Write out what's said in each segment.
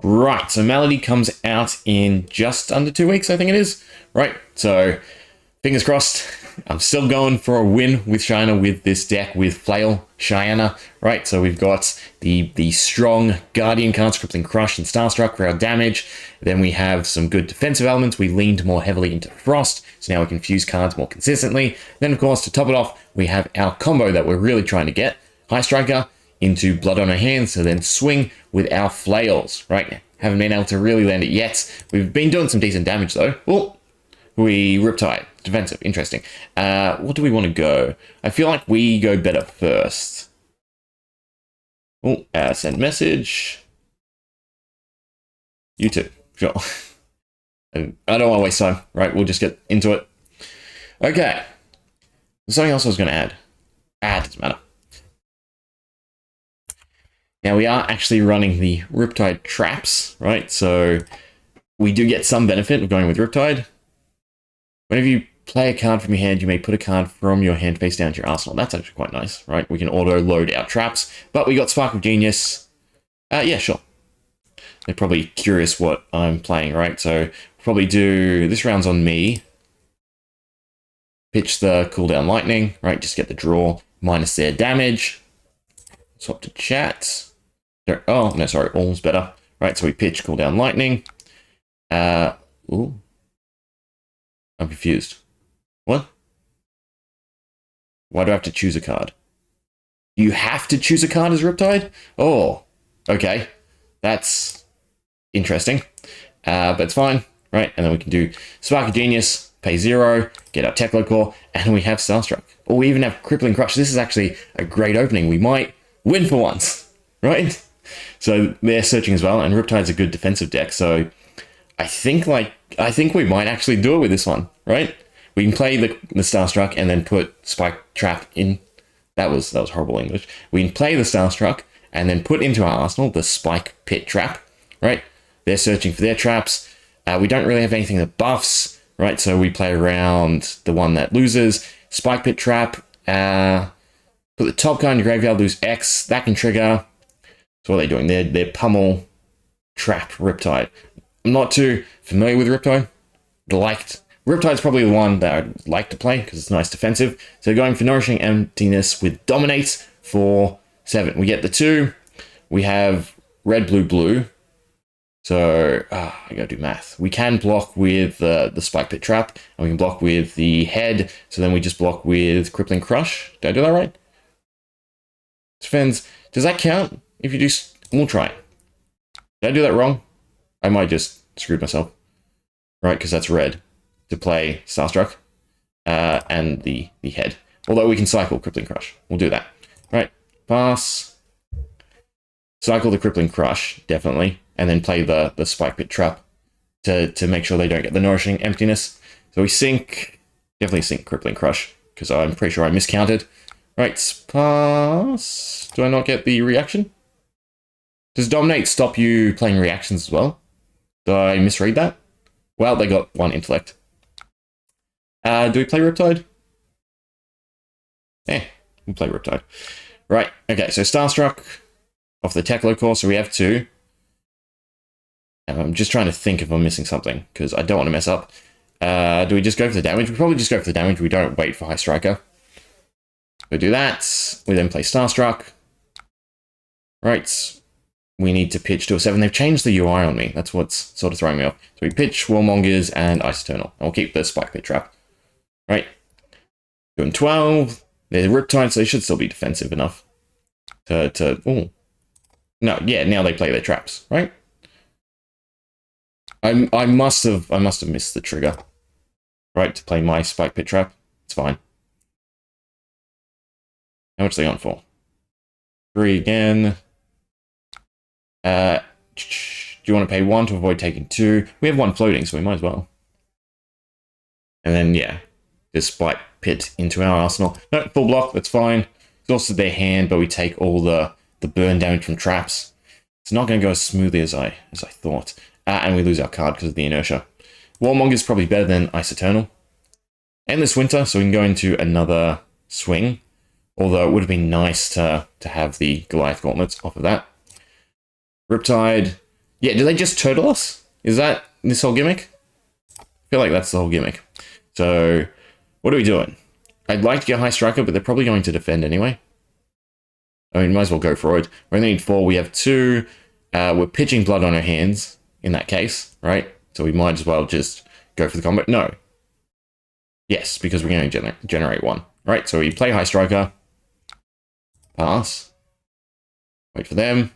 Right, so Melody comes out in just under 2 weeks, I think it is. Right, so fingers crossed. I'm still going for a win with Shiyana with this deck with Flail, Shiyana. Right, so we've got the strong Guardian cards, Crippling Crush and Starstruck for our damage. Then we have some good defensive elements. We leaned more heavily into Frost, so now we can fuse cards more consistently. Then, of course, to top it off, we have our combo that we're really trying to get. High Striker into Blood on our hands, so then swing with our flails. Right, haven't been able to really land it yet. We've been doing some decent damage, though. Oh, we Riptide. Defensive. Interesting. What do we want to go? I feel like we go better first. Oh, send message. You too. Sure. I don't want to waste time. Right, we'll just get into it. Okay. There's something else I was going to add. Doesn't matter. Now, we are actually running the Riptide traps, right? So, we do get some benefit of going with Riptide. Whenever you play a card from your hand, you may put a card from your hand face down to your arsenal. That's actually quite nice, right? We can auto-load our traps, but we got Spark of Genius. Yeah, sure. They're probably curious what I'm playing, right? So, probably do... This round's on me. Pitch the cooldown lightning, right? Just get the draw, minus their damage. Swap to chat. Oh, no, sorry, all's better. Right, so we pitch cooldown lightning. Ooh. I'm confused. What? Why do I have to choose a card? You have to choose a card as Riptide? Oh, okay. That's interesting. But it's fine, right? And then we can do Spark of Genius, pay 0, get our Techlo Core, and we have Starstruck. Or we even have Crippling Crush. This is actually a great opening. We might win for once, right? So they're searching as well, and Riptide's a good defensive deck, so I think we might actually do it with this one, right? We can play the Starstruck and then put Spike Trap in. That was horrible English. We can play the Starstruck and then put into our arsenal the Spike Pit Trap, right? They're searching for their traps. We don't really have anything that buffs, right? So we play around the one that loses. Spike Pit Trap. Put the top card in your graveyard, lose X. That can trigger. So what are they doing? They're pummel trap Riptide. I'm not too familiar with Riptide. Riptide's probably the one that I'd like to play because it's nice defensive. So going for Nourishing Emptiness with Dominate for 7. We get the 2. We have red, blue, blue. So I gotta do math. We can block with the Spike Pit Trap, and we can block with the head. So then we just block with Crippling Crush. Did I do that right? Depends. Does that count? If you do, we'll try it. Did I do that wrong? I might just screwed myself. Right, because that's red to play Starstruck and the head. Although we can cycle Crippling Crush. We'll do that. Right, pass. Cycle the Crippling Crush, definitely. And then play the Spike Pit Trap to make sure they don't get the Nourishing Emptiness. So we definitely sync Crippling Crush, because I'm pretty sure I miscounted. Right, pass. Do I not get the reaction? Does Dominate stop you playing reactions as well? Did I misread that? Well, they got 1 intellect. Do we play Riptide? We'll play Riptide. Right, okay, so Starstruck off the Techlo Core, so we have 2. And I'm just trying to think if I'm missing something, because I don't want to mess up. Do we just go for the damage? We probably just go for the damage. We don't wait for High Striker. We do that. We then play Starstruck. Right. We need to pitch to a 7. They've changed the UI on me. That's what's sort of throwing me off. So we pitch Warmongers and Ice Eternal. And we'll keep the Spike Pit Trap. Right. Doing 12. They're Riptide, so they should still be defensive enough to ooh. No, yeah, now they play their traps, right? I must have missed the trigger. Right, to play my Spike Pit Trap. It's fine. How much are they on for? 3 again. Do you want to pay 1 to avoid taking 2? We have 1 floating, so we might as well. And then, yeah, just Spike Pit into our arsenal. No, full block, that's fine. Exhausted their hand, but we take all the burn damage from traps. It's not going to go as smoothly as I thought. And we lose our card because of the inertia. Warmonger is probably better than Ice Eternal. Endless Winter, so we can go into another swing. Although it would have been nice to have the Goliath Gauntlets off of that. Riptide, Yeah, do they just turtle us? Is that this whole gimmick? I feel like that's the whole gimmick. So, what are we doing? I'd like to get high striker, but they're probably going to defend anyway. I mean, might as well go for it. We only need 4. We have 2. We're pitching blood on our hands in that case, right? So we might as well just go for the combo. No. Yes, because we're going to generate 1. Right, so we play high striker. Pass. Wait for them.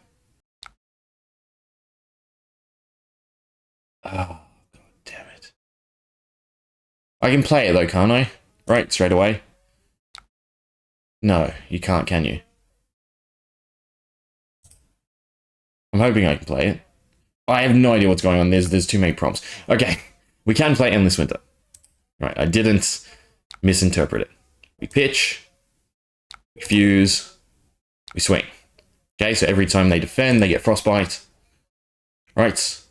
Oh, god damn it. I can play it though, can't I? Right, straight away. No, you can't, can you? I'm hoping I can play it. I have no idea what's going on. There's too many prompts. Okay, we can play Endless Winter. Right, I didn't misinterpret it. We pitch, we fuse, we swing. Okay, so every time they defend, they get Frostbite. Right.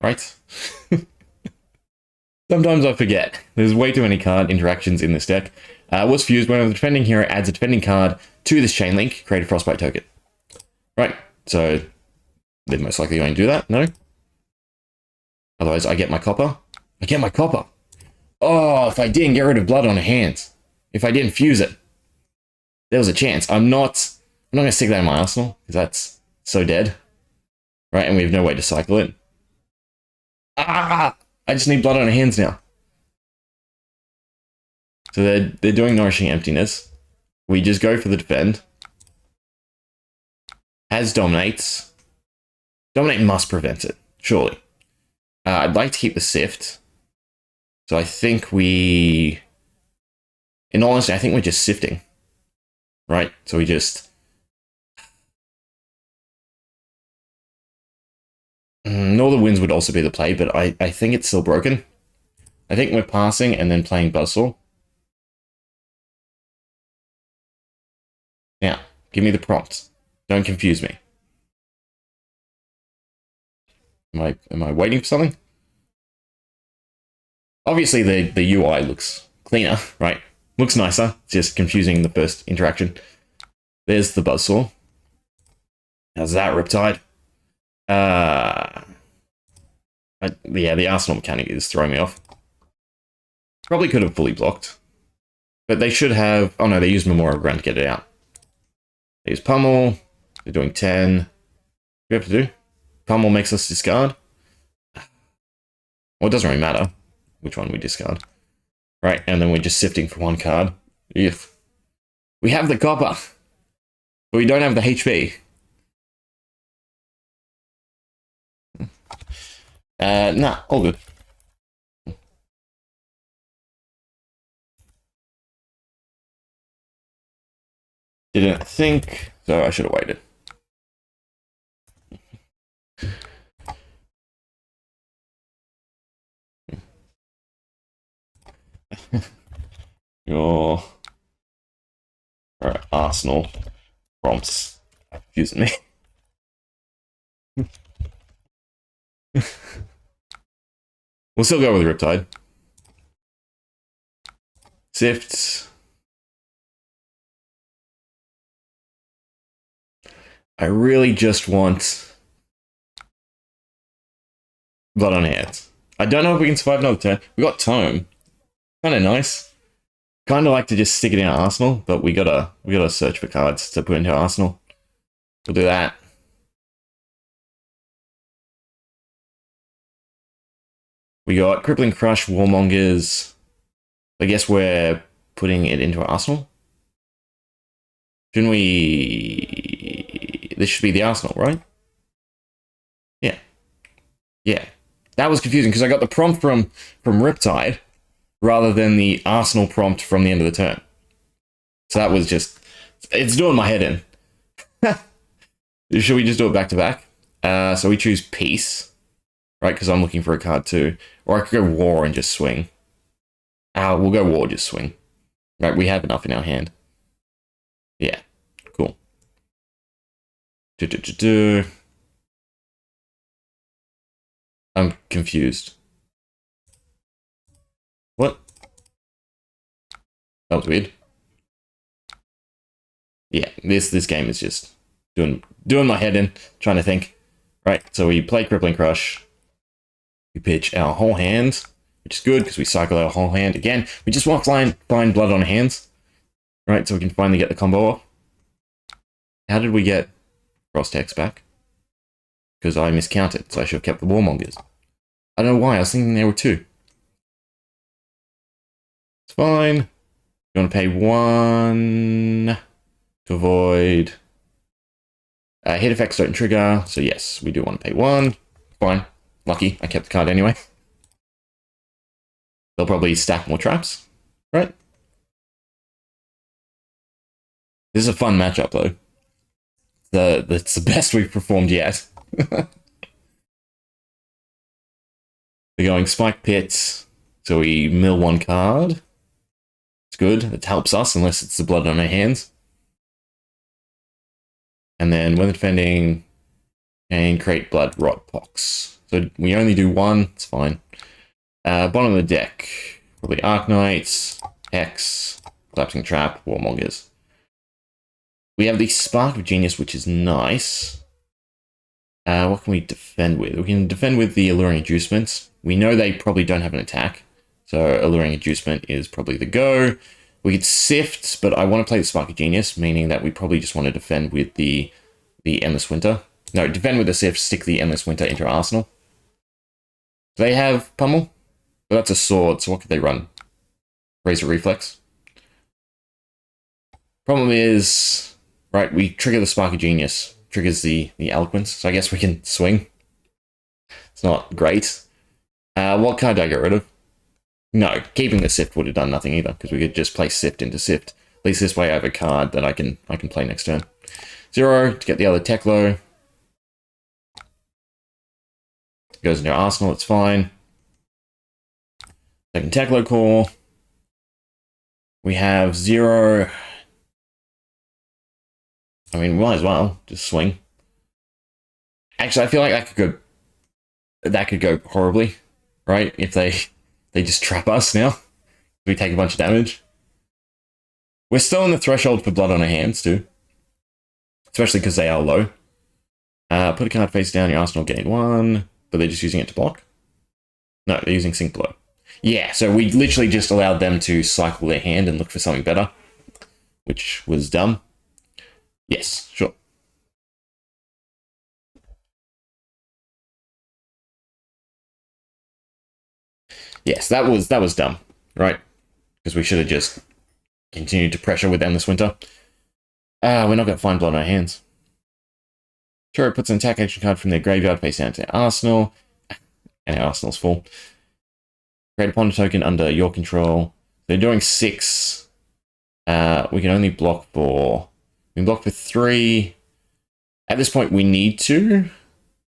Right? Sometimes I forget. There's way too many card interactions in this deck. What's fused? When the defending hero adds a defending card to this chain link, create a Frostbite token. Right, so they're most likely going to do that, no? Otherwise, I get my copper. I get my copper. Oh, if I didn't get rid of blood on her hands. If I didn't fuse it. There was a chance. I'm not going to stick that in my arsenal, because that's so dead. Right, and we have no way to cycle it. Ah! I just need blood on her hands now. So they're doing Nourishing Emptiness. We just go for the defend. Has Dominates. Dominate must prevent it, surely. I'd like to keep the Sift. So I think we... In all honesty, I think we're just sifting. Right? So we just... Northern Winds would also be the play, but I think it's still broken. I think we're passing and then playing Buzzsaw. Now, give me the prompt. Don't confuse me. Am I waiting for something? Obviously, the UI looks cleaner, right? Looks nicer. It's just confusing the first interaction. There's the Buzzsaw. How's that, Riptide? Yeah, the Arsenal mechanic is throwing me off. Probably could have fully blocked. But they should have... Oh no, they used Memorial Ground to get it out. They use Pummel. They're doing 10. What do we have to do? Pummel makes us discard. Well, it doesn't really matter which one we discard. Right, and then we're just sifting for 1 card. If we have the copper, but we don't have the HP. Nah, all good. Didn't think, so I should have waited. Your Arsenal prompts confusing me. We'll still go with Riptide. Sift. I really just want blood on hands. I don't know if we can survive another turn. We got Tome. Kind of nice. Kind of like to just stick it in our arsenal, but we gotta search for cards to put into our arsenal. We'll do that. We got Crippling Crush, Warmongers. I guess we're putting it into our arsenal. Shouldn't we... This should be the arsenal, right? Yeah. Yeah. That was confusing because I got the prompt from Riptide rather than the arsenal prompt from the end of the turn. So that was just... It's doing my head in. Should we just do it back to back? So we choose Peace. Right, because I'm looking for a card too. Or I could go War and just swing. We'll go War, just swing. Right, we have enough in our hand. Yeah, cool. I'm confused. What? That was weird. Yeah, this game is just doing my head in, trying to think. Right, so we play Crippling Crush. We pitch our whole hand, which is good because we cycle our whole hand again. We just want to find blood on hands, right? So we can finally get the combo off. How did we get Cross Text back? Because I miscounted, so I should have kept the Warmongers. I don't know why, I was thinking there were two. It's fine. You want to pay 1 to avoid... hit effects don't trigger, so yes, we do want to pay 1. Fine. Lucky, I kept the card anyway. They'll probably stack more traps, right? This is a fun matchup, though. It's the best we've performed yet. We're going Spike Pit, so we mill 1 card. It's good, it helps us, unless it's the blood on our hands. And then when defending, and create blood rot pox. So we only do 1, it's fine. Bottom of the deck, probably Arknights, Hex, Collapsing Trap, Warmongers. We have the Spark of Genius, which is nice. What can we defend with? We can defend with the Alluring Inducements. We know they probably don't have an attack, so Alluring Inducement is probably the go. We could Sift, but I want to play the Spark of Genius, meaning that we probably just want to defend with the Endless Winter. No, defend with the Sift, stick the Endless Winter into our arsenal. Do they have Pummel? But that's a sword, so what could they run? Razor Reflex. Problem is, right, we trigger the Spark of Genius. Triggers the Eloquence, so I guess we can swing. It's not great. What card do I get rid of? No, keeping the Sift would have done nothing either, because we could just play Sift into Sift. At least this way I have a card that I can play next turn. 0 to get the other Teklo. Goes into our arsenal, it's fine. Second Teklo core. We have 0. I mean, we might as well just swing. Actually, I feel like that could go horribly, right? If they just trap us now. We take a bunch of damage. We're still in the threshold for blood on our hands too. Especially because they are low. Put a card face down, your arsenal gain 1, but they're just using it to block. No, they're using Sink Blow. Yeah, so we literally just allowed them to cycle their hand and look for something better. Which was dumb. Yes, sure. Yes, that was dumb, right? Because we should have just continued to pressure with Endless Winter. We're not going to find blood on our hands. Sure, it puts an attack action card from their graveyard face down to their arsenal. And our arsenal's full. Create a Ponder token under your control. They're doing 6. We can only block for... We can block for 3. At this point, we need to,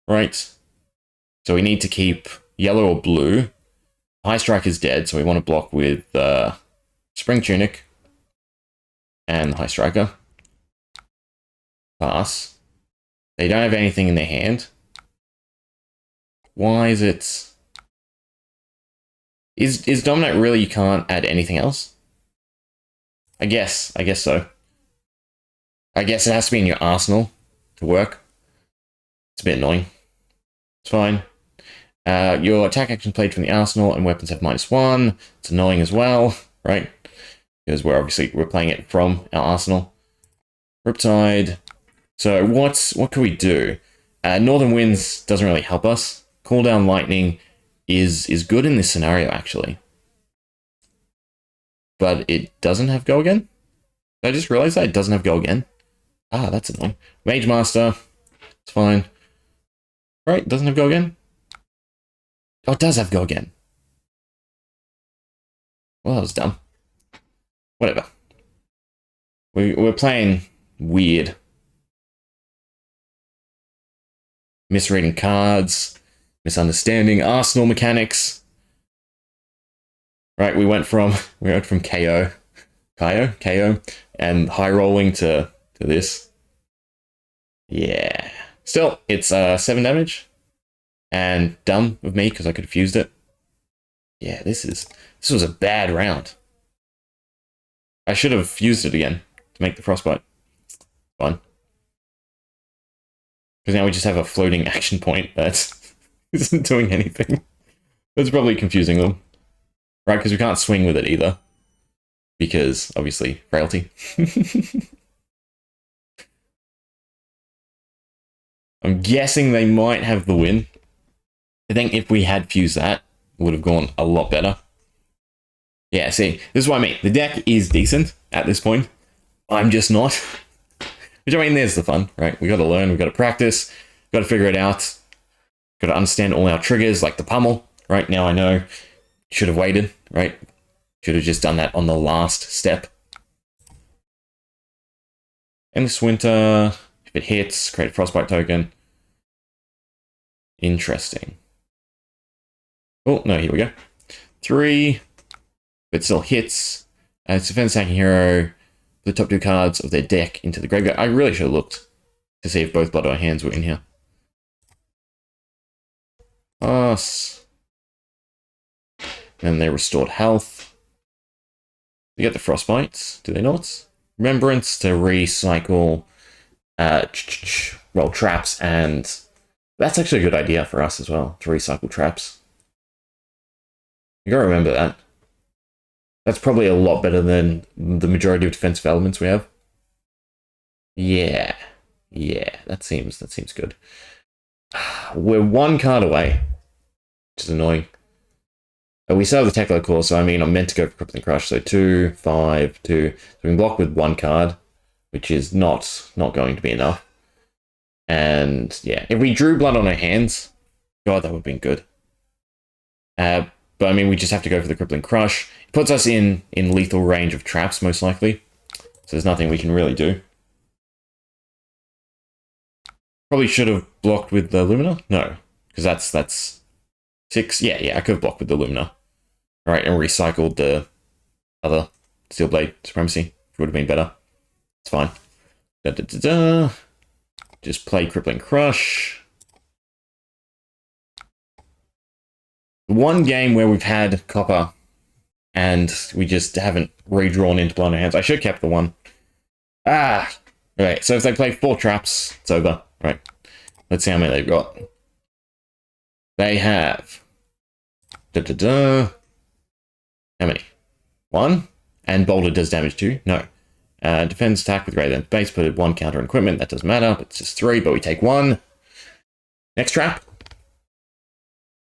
right? So we need to keep yellow or blue. High Strike is dead, so we want to block with Spring Tunic and High Striker. Pass. They don't have anything in their hand. Why is it... Is Dominate really you can't add anything else? I guess so. I guess it has to be in your arsenal to work. It's a bit annoying. It's fine. Your attack action played from the arsenal and weapons have -1. It's annoying as well, right? Because we're playing it from our arsenal. Riptide. So what can we do? Northern Winds doesn't really help us. Cooldown Lightning is good in this scenario, actually. But it doesn't have Go Again? Did I just realize that? It doesn't have Go Again? Ah, that's annoying. Mage Master. It's fine. Right, doesn't have Go Again? Oh, it does have Go Again. Well, that was dumb. Whatever. We're playing weird. Misreading cards. Misunderstanding Arsenal mechanics. Right, we went from KO, and high rolling to this. Yeah. Still, it's 7 damage. And dumb of me because I could have fused it. Yeah, this was a bad round. I should have fused it again to make the frostbite. Fine. Because now we just have a floating action point that isn't doing anything. That's probably confusing them. Right, because we can't swing with it either. Because, obviously, frailty. I'm guessing they might have the win. I think if we had fused that, it would have gone a lot better. Yeah, see, this is what I mean. The deck is decent at this point. I'm just not. Which, I mean, there's the fun, right? We got to learn, we got to practice, got to figure it out. Got to understand all our triggers, like the pummel. Right now I know. Should have waited, right? Should have just done that on the last step. And this winter, if it hits, create a frostbite token. Interesting. Oh, no, here we go. 3. If it still hits, it's defense attacking hero. The top 2 cards of their deck into the graveyard. I really should have looked to see if both Blood on Hands were in here. Pass. And they restored health. They get the frostbites, do they not? Remembrance to recycle well, traps, and that's actually a good idea for us as well, to recycle traps. You gotta remember that. That's probably a lot better than the majority of defensive elements we have. Yeah, that seems good. We're 1 card away, which is annoying. But we still have the Techno Core, so I mean, I'm meant to go for Crippling Crush. So 2, 5, 2. So we can block with 1 card, which is not going to be enough. And yeah, if we drew Blood on our hands, God, that would have been good. But I mean, we just have to go for the Crippling Crush. It puts us in lethal range of traps, most likely. So there's nothing we can really do. Probably should have blocked with the Lumina. No, because that's 6. Yeah, I could have blocked with the Lumina. All right, and recycled the other Steel Blade Supremacy. It would have been better. It's fine. Just play Crippling Crush. One game where we've had Copper and we just haven't redrawn into Blood on Hands. I should have kept the one. Right, so if they play 4 traps, it's over. Right, let's see how many they've got. They have... How many? 1? And Boulder does damage too? No. Defense attack with greater than base, put 1 counter on equipment. That doesn't matter. It's just 3, but we take 1. Next trap.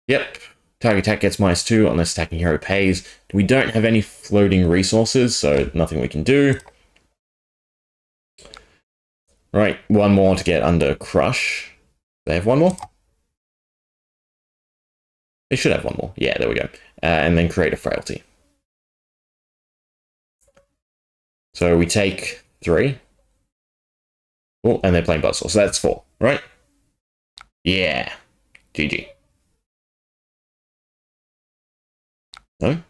Yep. Target attack gets -2 unless attacking hero pays. We don't have any floating resources, so nothing we can do. Right, 1 more to get under Crush. They have 1 more? They should have 1 more. Yeah, there we go. And then create a Frailty. So we take 3. Oh, and they're playing Buzzsaw, so that's 4, right? Yeah. GG. No?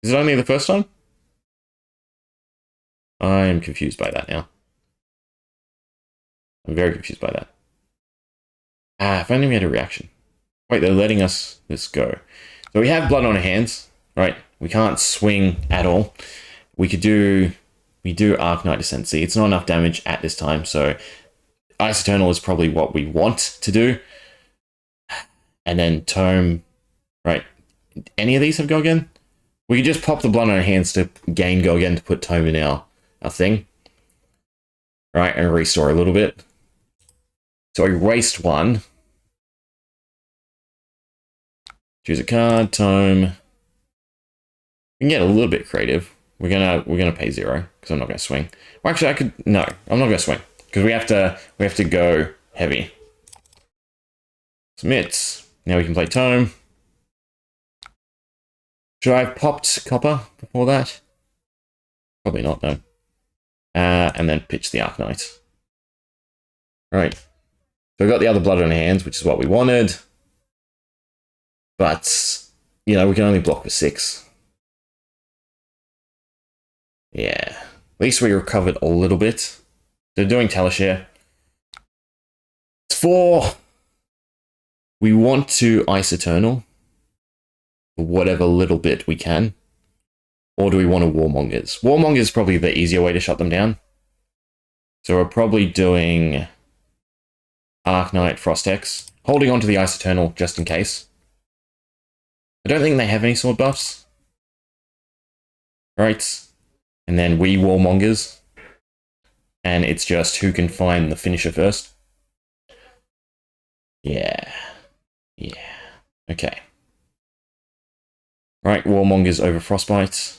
Is it only the first time? I am confused by that now. I'm very confused by that. If only we had a reaction. Wait, they're letting us this go. So we have Blood on our hands, right? We can't swing at all. We do Arknight Ascendancy. It's not enough damage at this time, so Ice Eternal is probably what we want to do. And then Tome, right? Any of these have Go Again? We could just pop the Blood on our hands to gain Go Again to put Tome in our thing. Right, and restore a little bit. So we waste 1. Choose a card, Tome. We can get a little bit creative. We're gonna pay 0 because I'm not gonna swing. Well, actually, I could. No, I'm not gonna swing because we have to go heavy. Submits. Now we can play Tome. Should I have popped Copper before that? Probably not, no. And then pitch the Arknight. Right. So we've got the other Blood on our hands, which is what we wanted. But, you know, we can only block with 6. Yeah. At least we recovered a little bit. They're doing Talishar. It's 4. We want to Ice Eternal. For whatever little bit we can. Or do we want to Warmongers? Warmongers is probably the easier way to shut them down. So we're probably doing Arknight, Frostex. Holding on to the Ice Eternal just in case. I don't think they have any sword buffs. Right. And then we Warmongers. And it's just who can find the finisher first. Yeah. Yeah. Okay. Right, Warmongers over Frostbite.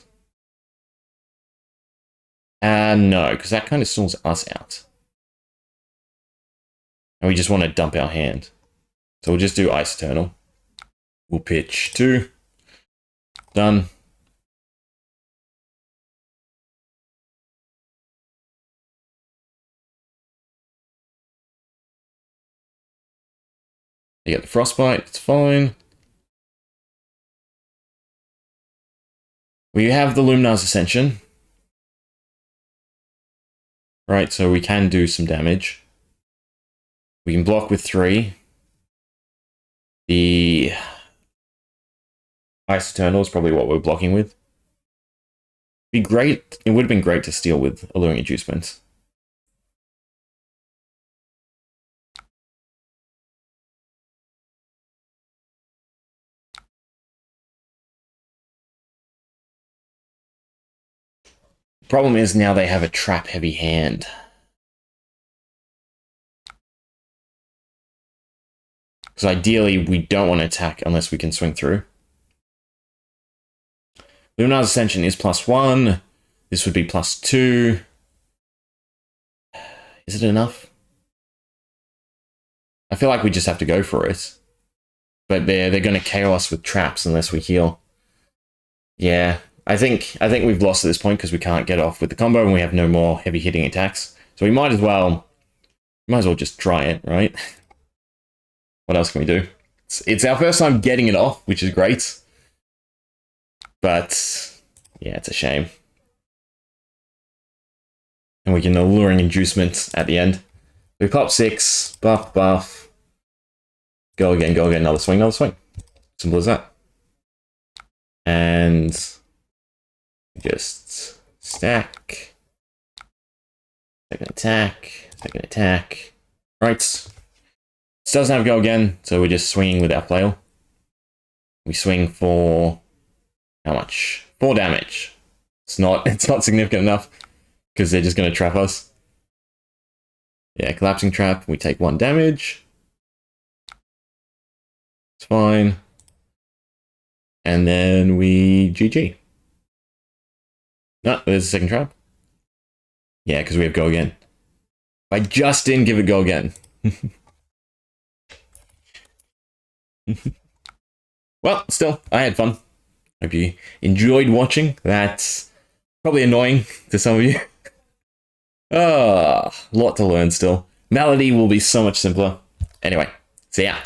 No, because that kind of stalls us out. And we just want to dump our hand. So we'll just do Ice Eternal. We'll pitch 2. Done. You get the Frostbite, it's fine. We have the Luminar's Ascension. Right, so we can do some damage. We can block with 3. The Ice Eternal is probably what we're blocking with. Be great. It would have been great to steal with Alluring Inducement. Problem is now they have a trap-heavy hand. Because ideally, we don't want to attack unless we can swing through. Luminar's Ascension is +1. This would be +2. Is it enough? I feel like we just have to go for it. But they're going to KO us with traps unless we heal. Yeah, I think we've lost at this point because we can't get off with the combo and we have no more heavy hitting attacks. So we might as well just try it, right? What else can we do? It's our first time getting it off, which is great. But yeah, it's a shame. And we can Alluring Inducement at the end. We pop 6, buff. Go again, another swing. Simple as that. And just stack. Second attack. Right. This doesn't have go again, so we're just swinging with our flail. We swing for how much? 4 damage. It's not significant enough because they're just going to trap us. Yeah, collapsing trap. We take 1 damage. It's fine. And then we GG. No, there's a second trap. Yeah, because we have go again. I just didn't give it go again. Well, still, I had fun. Hope you enjoyed watching. That's probably annoying to some of you. Lot to learn still. Melody will be so much simpler. Anyway, see ya.